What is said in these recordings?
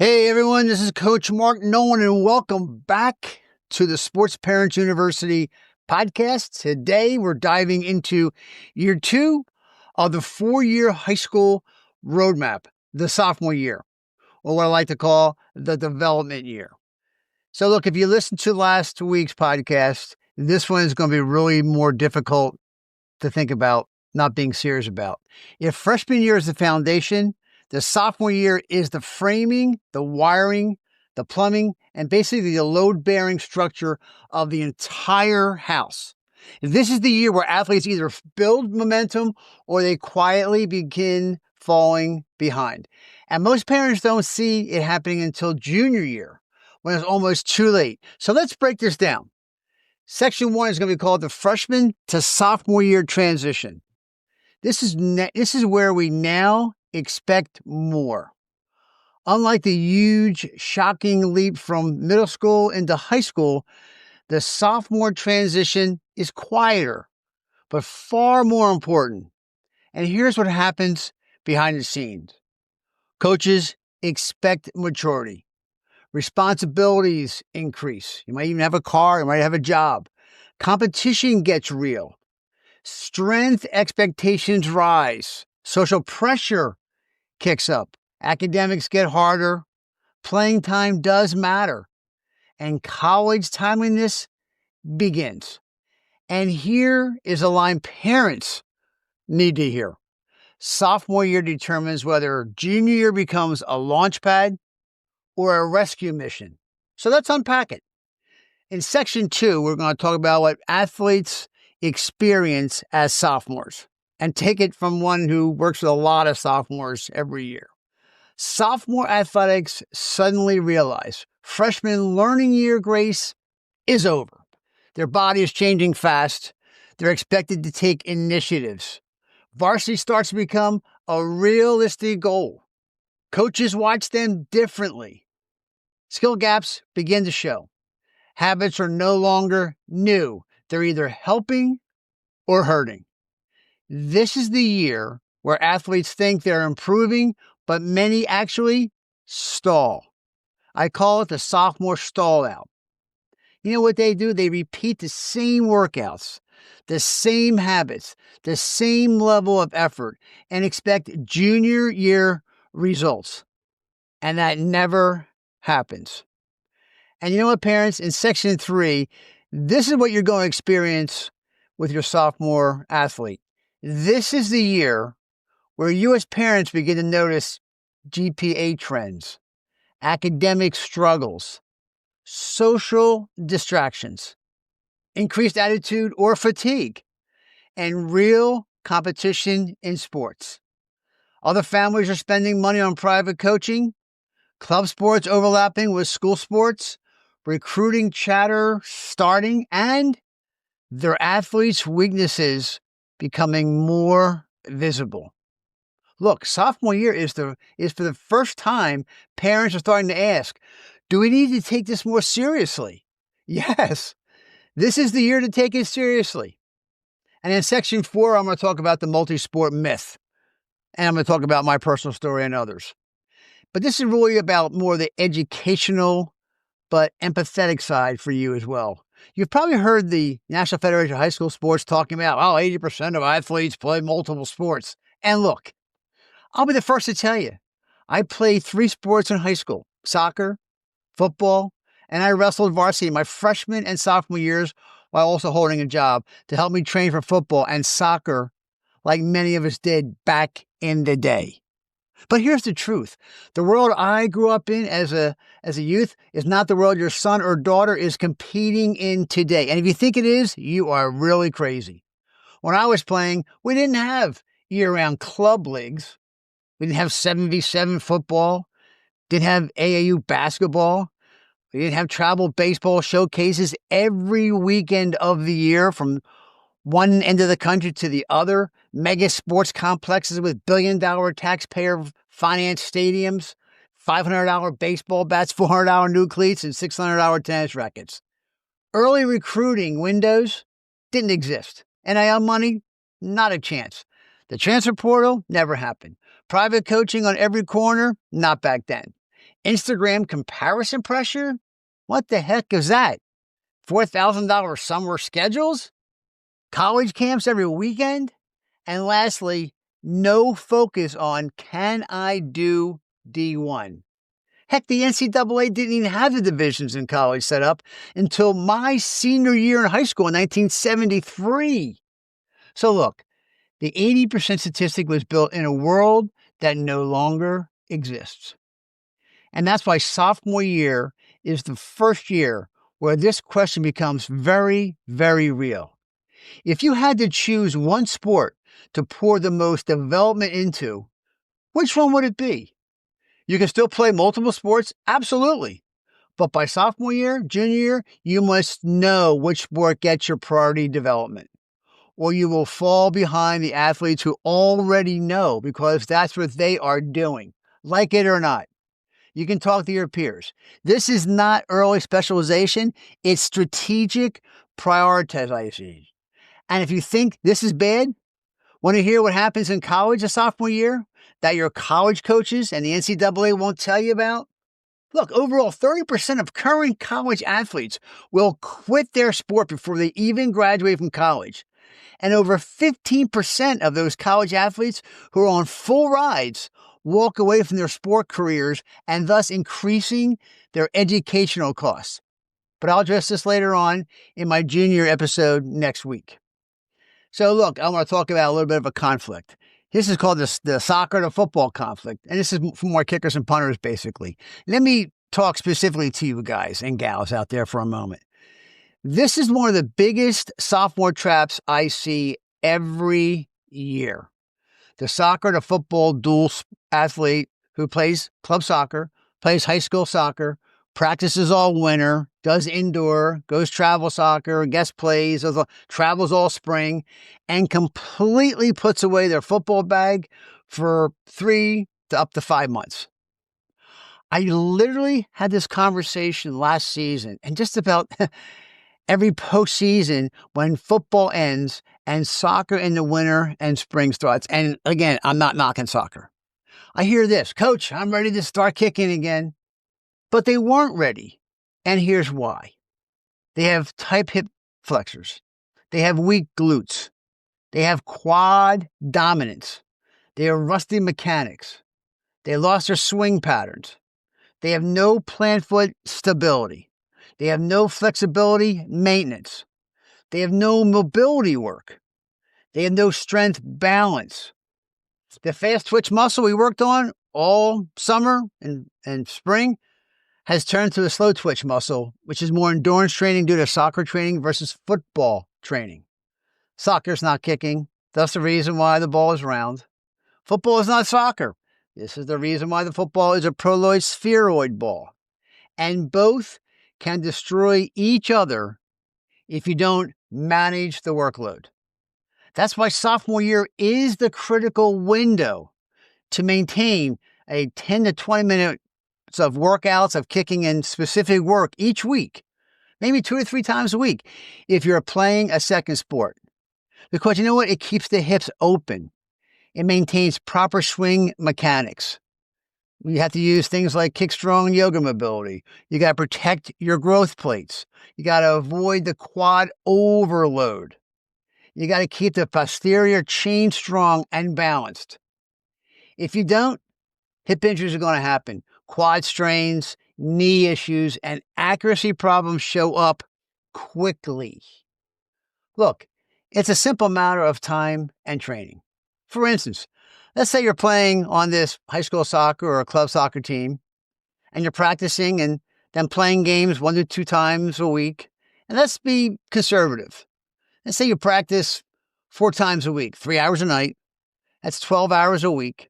Hey everyone, this is Coach Marc Nolan, and welcome back to the Sports Parents University podcast. Today we're diving into year 2 of the 4-year high school roadmap, the sophomore year, or what I like to call the development year. So look, if you listened to last week's podcast, this one is going to be really more difficult to think about, not being serious about. If freshman year is the foundation, the sophomore year is the framing, the wiring, the plumbing, and basically the load-bearing structure of the entire house. This is the year where athletes either build momentum or they quietly begin falling behind. And most parents don't see it happening until junior year, when it's almost too late. So let's break this down. Section 1 is going to be called the freshman to sophomore year transition. This is where we now expect more. Unlike the huge, shocking leap from middle school into high school, the sophomore transition is quieter, but far more important. And here's what happens behind the scenes. Coaches expect maturity. Responsibilities increase. You might even have a car, you might have a job. Competition gets real. Strength expectations rise. Social pressure kicks up. Academics get harder. Playing time does matter. And college timeliness begins. And here is a line parents need to hear. Sophomore year determines whether junior year becomes a launch pad or a rescue mission. So let's unpack it. In section 2, we're going to talk about what athletes experience as sophomores and take it from one who works with a lot of sophomores every year. Sophomore athletics suddenly realize freshman learning year grace is over. Their body is changing fast. They're expected to take initiatives. Varsity starts to become a realistic goal. Coaches watch them differently. Skill gaps begin to show. Habits are no longer new. They're either helping or hurting. This is the year where athletes think they're improving, but many actually stall. I call it the sophomore stall out. You know what they do? They repeat the same workouts, the same habits, the same level of effort, and expect junior year results. And that never happens. And you know what, parents? In section 3, this is what you're going to experience with your sophomore athlete. This is the year where you as parents begin to notice GPA trends, academic struggles, social distractions, increased attitude or fatigue, and real competition in sports. Other families are spending money on private coaching, club sports overlapping with school sports, recruiting chatter starting, and their athletes' weaknesses becoming more visible. Look, sophomore year is for the first time parents are starting to ask, do we need to take this more seriously? Yes, this is the year to take it seriously. And in section 4, I'm going to talk about the multi-sport myth. And I'm going to talk about my personal story and others. But this is really about more the educational but empathetic side for you as well. You've probably heard the National Federation of High School Sports talking about, 80% of athletes play multiple sports. And look, I'll be the first to tell you, I played 3 sports in high school: soccer, football, and I wrestled varsity my freshman and sophomore years while also holding a job to help me train for football and soccer like many of us did back in the day. But here's the truth. The world I grew up in as a youth is not the world your son or daughter is competing in today. And if you think it is, you are really crazy. When I was playing, we didn't have year-round club leagues. We didn't have 7v7 football. Didn't have AAU basketball. We didn't have travel baseball showcases every weekend of the year from one end of the country to the other. Mega sports complexes with billion-dollar taxpayer finance stadiums, $500 baseball bats, $400 new cleats, and $600 tennis rackets. Early recruiting windows didn't exist. NIL money, not a chance. The transfer portal never happened. Private coaching on every corner, not back then. Instagram comparison pressure? What the heck is that? $4,000 summer schedules? College camps every weekend? And lastly, no focus on can I do D1? Heck, the NCAA didn't even have the divisions in college set up until my senior year in high school in 1973. So look, the 80% statistic was built in a world that no longer exists. And that's why sophomore year is the first year where this question becomes very, very real. If you had to choose one sport to pour the most development into, which one would it be? You can still play multiple sports, absolutely. But by sophomore year, junior year, you must know which sport gets your priority development, or you will fall behind the athletes who already know because that's what they are doing, like it or not. You can talk to your peers. This is not early specialization, it's strategic prioritization. And if you think this is bad, want to hear what happens in college a sophomore year that your college coaches and the NCAA won't tell you about? Look, overall, 30% of current college athletes will quit their sport before they even graduate from college. And over 15% of those college athletes who are on full rides walk away from their sport careers and thus increasing their educational costs. But I'll address this later on in my junior episode next week. So look, I want to talk about a little bit of a conflict. This is called the soccer to football conflict. And this is for more kickers and punters, basically. Let me talk specifically to you guys and gals out there for a moment. This is one of the biggest sophomore traps I see every year. The soccer to football dual athlete who plays club soccer, plays high school soccer, practices all winter, does indoor, goes travel soccer, guest plays, travels all spring, and completely puts away their football bag for 3 to up to 5 months. I literally had this conversation last season, and just about every postseason when football ends and soccer in the winter and spring starts. And again, I'm not knocking soccer. I hear this, Coach, I'm ready to start kicking again. But they weren't ready. And here's why. They have tight hip flexors. They have weak glutes. They have quad dominance. They have rusty mechanics. They lost their swing patterns. They have no plant foot stability. They have no flexibility maintenance. They have no mobility work. They have no strength balance. The fast twitch muscle we worked on all summer and spring has turned to a slow twitch muscle, which is more endurance training due to soccer training versus football training. Soccer's not kicking. That's the reason why the ball is round. Football is not soccer. This is the reason why the football is a proloid spheroid ball. And both can destroy each other if you don't manage the workload. That's why sophomore year is the critical window to maintain a 10 to 20 minutes of workouts of kicking in specific work each week, maybe 2 to 3 times a week if you're playing a second sport. Because you know what? It keeps the hips open. It maintains proper swing mechanics. You have to use things like kick strong yoga mobility. You got to protect your growth plates. You got to avoid the quad overload. You got to keep the posterior chain strong and balanced. If you don't, hip injuries are going to happen. Quad strains, knee issues, and accuracy problems show up quickly. Look, it's a simple matter of time and training. For instance, let's say you're playing on this high school soccer or a club soccer team, and you're practicing and then playing games 1 to 2 times a week. And let's be conservative. Let's say you practice 4 times a week, 3 hours a night. That's 12 hours a week.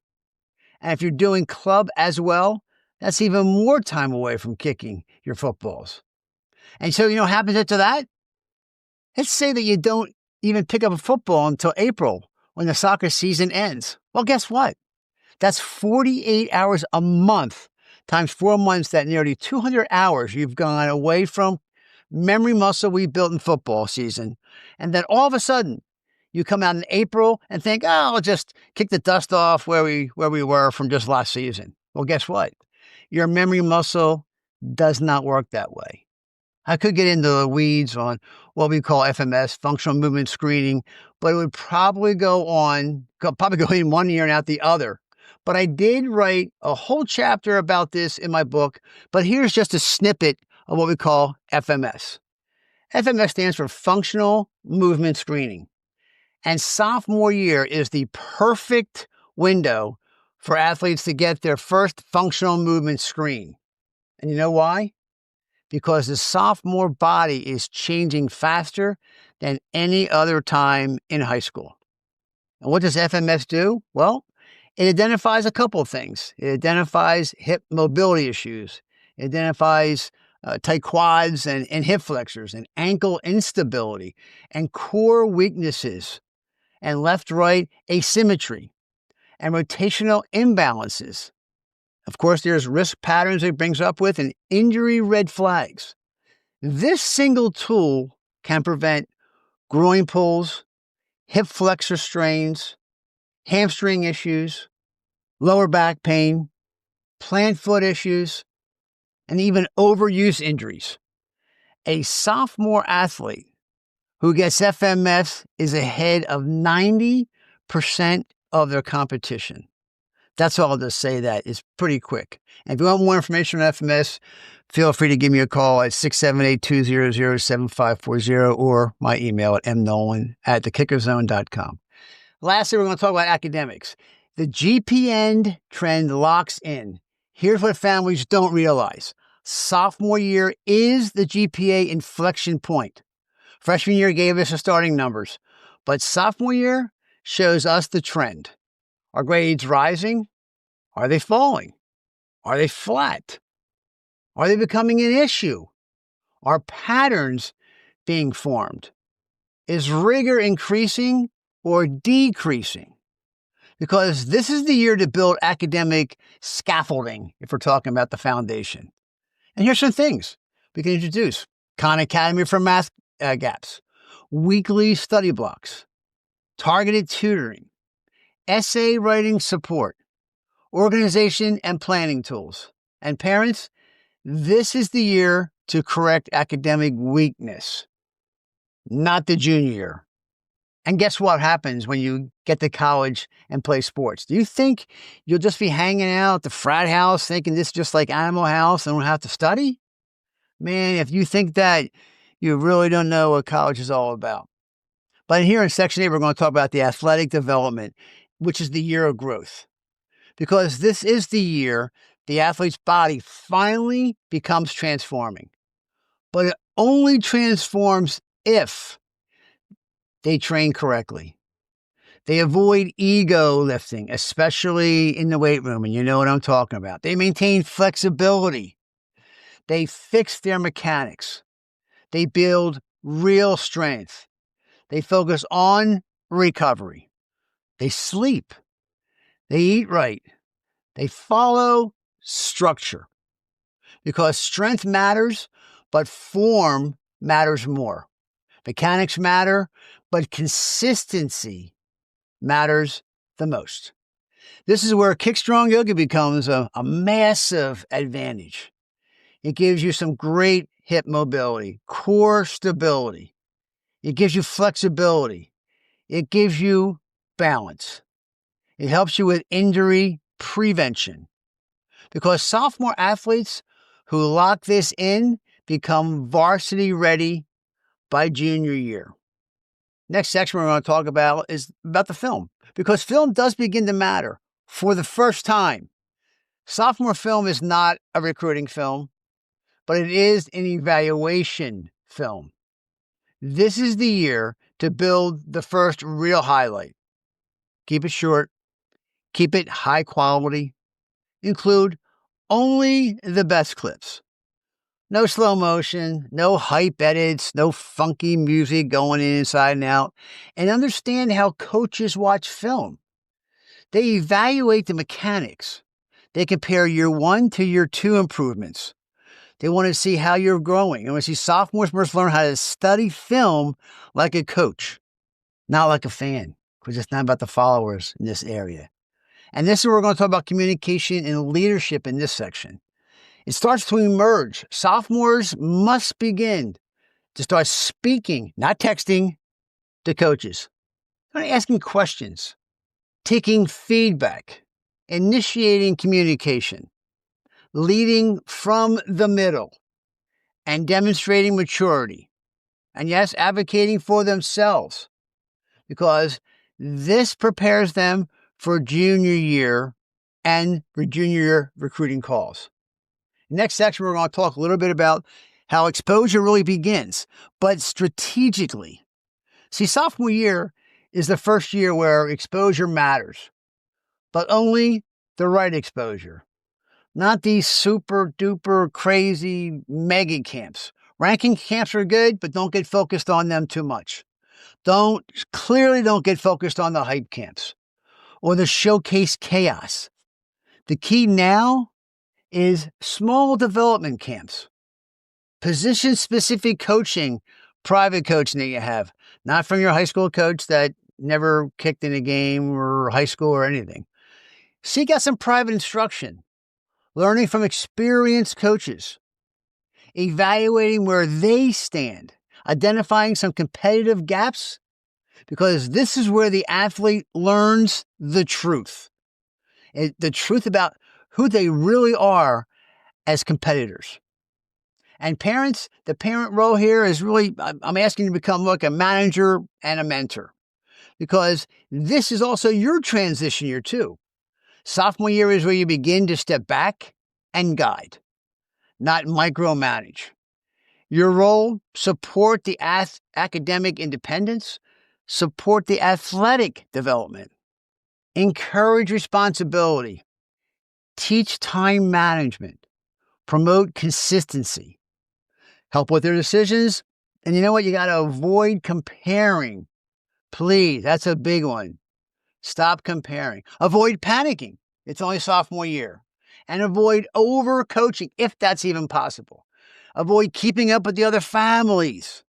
And if you're doing club as well, that's even more time away from kicking your footballs. And so, what happens after that? Let's say that you don't even pick up a football until April when the soccer season ends. Well, guess what? That's 48 hours a month times 4 months. That nearly 200 hours you've gone away from memory muscle we built in football season. And then all of a sudden, you come out in April and think, I'll just kick the dust off where we were from just last season. Well, guess what? your memory muscle does not work that way. I could get into the weeds on what we call FMS, functional movement screening, but it would probably go in 1 year and out the other. But I did write a whole chapter about this in my book, but here's just a snippet of what we call FMS. FMS stands for functional movement screening. And sophomore year is the perfect window for athletes to get their first functional movement screen. And you know why? Because the sophomore body is changing faster than any other time in high school. And what does FMS do? Well, it identifies a couple of things. It identifies hip mobility issues. It identifies tight quads and hip flexors and ankle instability and core weaknesses and left-right asymmetry and rotational imbalances. Of course, there's risk patterns it brings up with and injury red flags. This single tool can prevent groin pulls, hip flexor strains, hamstring issues, lower back pain, plant foot issues, and even overuse injuries. A sophomore athlete who gets FMS is ahead of 90% of their competition. That's all I'll just say that. It's pretty quick. And if you want more information on FMS, feel free to give me a call at 678-200-7540 or my email at mnolan@thekickerzone.com. Lastly, we're going to talk about academics. The GPA trend locks in. Here's what families don't realize. Sophomore year is the GPA inflection point. Freshman year gave us the starting numbers, but sophomore year shows us the trend. Are grades rising? Are they falling? Are they flat? Are they becoming an issue? Are patterns being formed? Is rigor increasing or decreasing? Because this is the year to build academic scaffolding if we're talking about the foundation. And here's some things we can introduce. Khan Academy for math gaps, weekly study blocks, targeted tutoring, essay writing support, organization and planning tools. And parents, this is the year to correct academic weakness, not the junior year. And guess what happens when you get to college and play sports? Do you think you'll just be hanging out at the frat house thinking this is just like Animal House and don't have to study? Man, if you think that, you really don't know what college is all about. But here in Section 8, we're going to talk about the athletic development, which is the year of growth. Because this is the year the athlete's body finally becomes transforming. But it only transforms if they train correctly. They avoid ego lifting, especially in the weight room, and you know what I'm talking about. They maintain flexibility. They fix their mechanics. They build real strength. They focus on recovery. They sleep. They eat right. They follow structure. Because strength matters, but form matters more. Mechanics matter, but consistency matters the most. This is where Kick Strong Yoga becomes a massive advantage. It gives you some great hip mobility, core stability. It gives you flexibility. It gives you balance. It helps you with injury prevention. Because sophomore athletes who lock this in become varsity ready by junior year. Next section we're going to talk about is about the film, because film does begin to matter for the first time. Sophomore film is not a recruiting film, but it is an evaluation film. This is the year to build the first real highlight. Keep it short, keep it high quality, include only the best clips. No slow motion, no hype edits, no funky music going inside and out. And understand how coaches watch film. They evaluate the mechanics. They compare year 1 to year 2 improvements. They want to see how you're growing. They want to see sophomores must learn how to study film like a coach, not like a fan, because it's not about the followers in this area. And this is where we're going to talk about communication and leadership in this section. It starts to emerge. Sophomores must begin to start speaking, not texting, to coaches. Start asking questions, taking feedback, initiating communication, leading from the middle, and demonstrating maturity. And yes, advocating for themselves, because this prepares them for junior year and for junior year recruiting calls. Next section, we're going to talk a little bit about how exposure really begins, but strategically. See, sophomore year is the first year where exposure matters, but only the right exposure, not these super duper crazy mega camps. Ranking camps are good, but don't get focused on them too much. Don't get focused on the hype camps or the showcase chaos. The key now is small development camps, position-specific coaching, private coaching that you have, not from your high school coach that never kicked in a game or high school or anything. Seek out some private instruction, learning from experienced coaches, evaluating where they stand, identifying some competitive gaps, because this is where the athlete learns the truth. The truth about who they really are as competitors. And parents, the parent role here is really, I'm asking you to become like a manager and a mentor, because this is also your transition year too. Sophomore year is where you begin to step back and guide, not micromanage. Your role, support the academic independence, support the athletic development, encourage responsibility, teach time management, promote consistency, help with their decisions. And you know what? You got to avoid comparing. Please, that's a big one. Stop comparing. Avoid panicking. It's only sophomore year. And avoid overcoaching, if that's even possible. Avoid keeping up with the other families.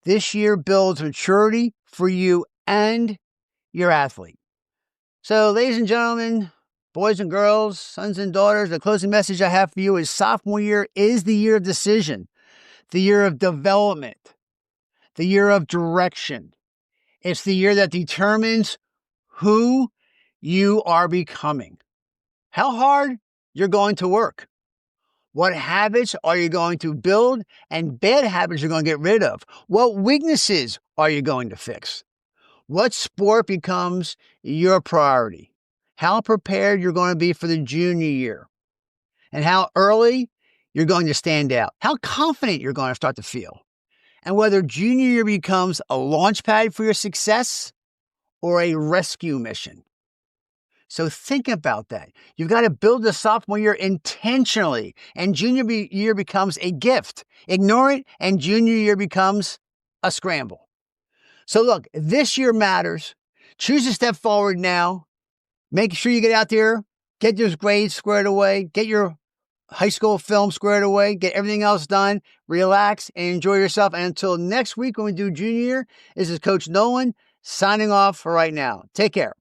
This year builds maturity for you and your athlete. So, ladies and gentlemen, boys and girls, sons and daughters, the closing message I have for you is sophomore year is the year of decision, the year of development, the year of direction. It's the year that determines who you are becoming, how hard you're going to work, what habits are you going to build, and bad habits you're going to get rid of. What weaknesses are you going to fix? What sport becomes your priority? How prepared you're going to be for the junior year, and how early you're going to stand out, how confident you're going to start to feel, and whether junior year becomes a launch pad for your success or a rescue mission. So think about that. You've got to build the sophomore year intentionally, and junior year becomes a gift. Ignore it, and junior year becomes a scramble. So look, this year matters. Choose to step forward now. Make sure you get out there, get your grades squared away, get your high school film squared away, get everything else done, relax, and enjoy yourself. And until next week when we do junior year, this is Coach Nolan signing off for right now. Take care.